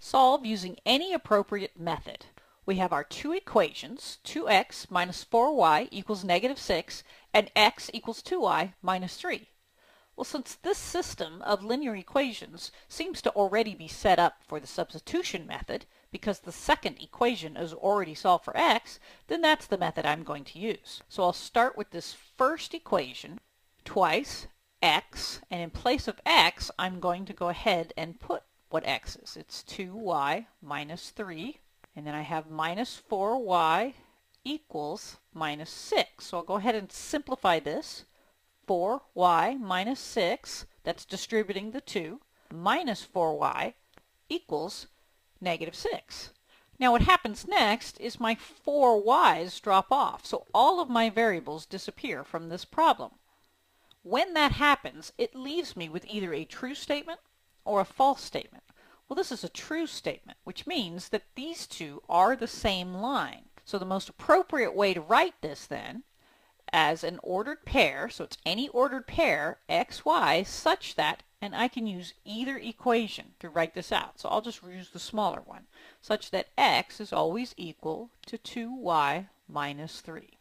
Solve using any appropriate method. We have our two equations, 2x minus 4y equals negative 6, and x equals 2y minus 3. Well, since this system of linear equations seems to already be set up for the substitution method, because the second equation is already solved for x, then that's the method I'm going to use. So I'll start with this first equation, twice x, and in place of x, I'm going to go ahead and put what x is. It's 2y minus 3, and then I have minus 4y equals minus 6. So I'll go ahead and simplify this. 4y minus 6, that's distributing the 2, minus 4y equals negative 6. Now what happens next is my 4y's drop off, so all of my variables disappear from this problem. When that happens, it leaves me with either a true statement or a false statement. Well, this is a true statement, which means that these two are the same line. So the most appropriate way to write this then as an ordered pair, so it's any ordered pair, x, y, such that, and I can use either equation to write this out. So I'll just use the smaller one, such that x is always equal to 2y minus 3.